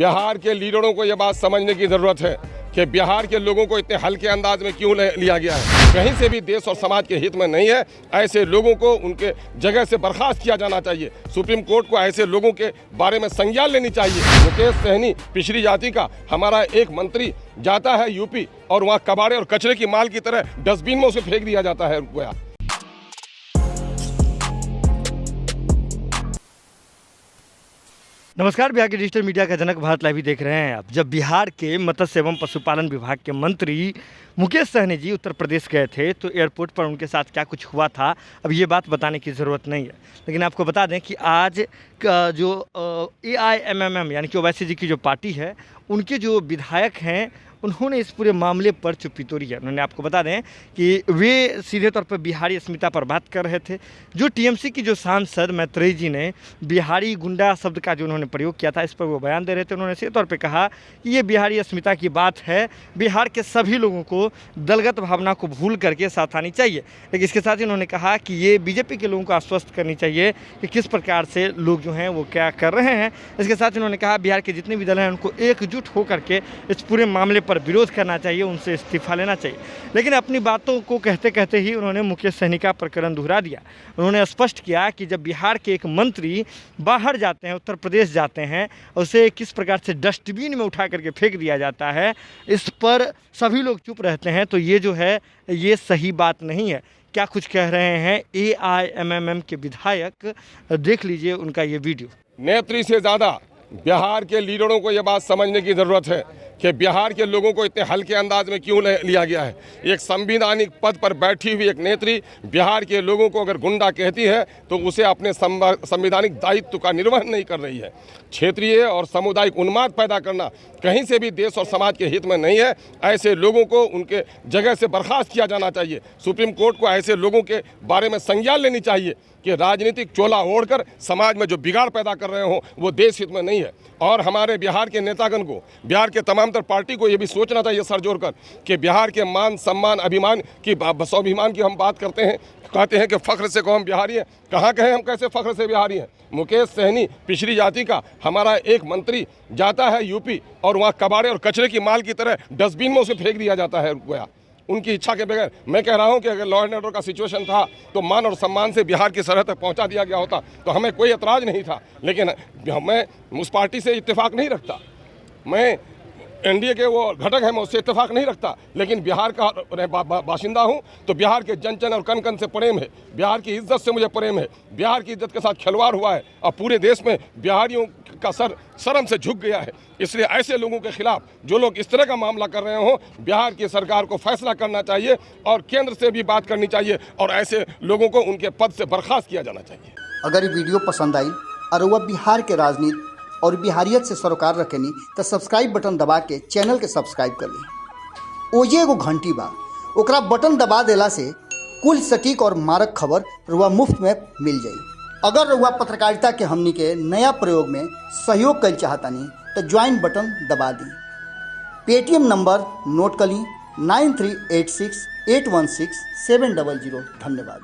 बिहार के लीडरों को ये बात समझने की ज़रूरत है कि बिहार के लोगों को इतने हल्के अंदाज में क्यों लिया गया है। कहीं से भी देश और समाज के हित में नहीं है। ऐसे लोगों को उनके जगह से बर्खास्त किया जाना चाहिए। सुप्रीम कोर्ट को ऐसे लोगों के बारे में संज्ञान लेनी चाहिए। मुकेश सहनी पिछड़ी जाति का हमारा एक मंत्री जाता है यूपी और वहाँ कबाड़े और कचरे की माल की तरह डस्टबिन में उसे फेंक दिया जाता है रुपया। नमस्कार, बिहार के डिजिटल मीडिया का जनक भारत लाइव देख रहे हैं आप। जब बिहार के मत्स्य एवं पशुपालन विभाग के मंत्री मुकेश सहनी जी उत्तर प्रदेश गए थे तो एयरपोर्ट पर उनके साथ क्या कुछ हुआ था, अब ये बात बताने की ज़रूरत नहीं है। लेकिन आपको बता दें कि आज जो AIMMM यानी कि ओवैसी जी की जो पार्टी है, उनके जो विधायक हैं उन्होंने इस पूरे मामले पर चुप्पी तोड़ी है। उन्होंने आपको बता दें कि वे सीधे तौर पर बिहारी अस्मिता पर बात कर रहे थे। जो TMC की जो सांसद मैत्रेयी जी ने बिहारी गुंडा शब्द का जो उन्होंने प्रयोग किया था, इस पर वो बयान दे रहे थे। उन्होंने सीधे तौर पर कहा कि ये बिहारी अस्मिता की बात है, बिहार के सभी लोगों को दलगत भावना को भूल करके साथ आनी चाहिए। लेकिन इसके साथ ही उन्होंने कहा कि ये BJP के लोगों को आश्वस्त करनी चाहिए कि किस प्रकार से लोग जो हैं वो क्या कर रहे हैं। इसके साथ उन्होंने कहा बिहार के जितने भी दल हैं उनको एकजुट होकर के इस पूरे मामले पर विरोध करना चाहिए, उनसे इस्तीफा लेना चाहिए। लेकिन अपनी बातों को कहते कहते ही उन्होंने मुकेश सहनी का प्रकरण दोहरा दिया। उन्होंने स्पष्ट किया कि जब बिहार के एक मंत्री बाहर जाते हैं, उत्तर प्रदेश जाते हैं, उसे किस प्रकार से डस्टबिन में उठा करके फेंक दिया जाता है, इस पर सभी लोग चुप रहते हैं। तो ये जो है ये सही बात नहीं है। क्या कुछ कह रहे हैं AIMMM के विधायक, देख लीजिए उनका ये वीडियो। नेत्री से ज़्यादा बिहार के लीडरों को ये बात समझने की ज़रूरत है कि बिहार के लोगों को इतने हल्के अंदाज में क्यों लिया गया है। एक संवैधानिक पद पर बैठी हुई एक नेत्री बिहार के लोगों को अगर गुंडा कहती है तो उसे अपने संवैधानिक दायित्व का निर्वहन नहीं कर रही है। क्षेत्रीय और सामुदायिक उन्माद पैदा करना कहीं से भी देश और समाज के हित में नहीं है। ऐसे लोगों को उनके जगह से बर्खास्त किया जाना चाहिए। सुप्रीम कोर्ट को ऐसे लोगों के बारे में संज्ञान लेनी चाहिए कि राजनीतिक चोला ओढ़कर समाज में जो बिगाड़ पैदा कर रहे हो वो देश हित में नहीं है। और हमारे बिहार के नेतागण को, बिहार के तमाम तर पार्टी को ये भी सोचना चाहिए सर जोड़कर कि बिहार के मान सम्मान अभिमान की स्वाभिमान की हम बात करते हैं, कहते हैं कि फ़ख्र से को हम बिहारी हैं। कहाँ कहें हम कैसे फ़ख्र से बिहारी हैं। मुकेश सहनी पिछड़ी जाति का हमारा एक मंत्री जाता है यूपी और वहाँ कबाड़े और कचरे की माल की तरह डस्टबिन में उसे फेंक दिया जाता है रुपया, उनकी इच्छा के बगैर। मैं कह रहा हूं कि अगर लॉ एंड ऑर्डर का सिचुएशन था तो मान और सम्मान से बिहार की सरहद तक पहुंचा दिया गया होता तो हमें कोई एतराज़ नहीं था। लेकिन मैं उस पार्टी से इत्तेफाक नहीं रखता, मैं NDA के वो घटक है, मैं उससे इत्तेफाक नहीं रखता। लेकिन बिहार का बाशिंदा हूं तो बिहार के जन जन और कन कन से प्रेम है, बिहार की इज्जत से मुझे प्रेम है। बिहार की इज्जत के साथ खिलवाड़ हुआ है और पूरे देश में बिहारियों का सर शर्म से झुक गया है। इसलिए ऐसे लोगों के खिलाफ जो लोग इस तरह का मामला कर रहे हो, बिहार की सरकार को फैसला करना चाहिए और केंद्र से भी बात करनी चाहिए और ऐसे लोगों को उनके पद से बर्खास्त किया जाना चाहिए। अगर ये वीडियो पसंद आई और वह बिहार के राजनीति और बिहारियत से सरोकार रखेनी तो सब्सक्राइब बटन दबा के चैनल के सब्सक्राइब कर ली। ओजे एगो घंटी बा, ओकरा बटन दबा देला से कुल सटीक और मारक खबर रुआ मुफ्त में मिल जाई। अगर रुआ पत्रकारिता के हमनी के नया प्रयोग में सहयोग कर चाहतानी तो ज्वाइन बटन दबा दी। पेटीएम नंबर नोट कर ली 9386816700। धन्यवाद।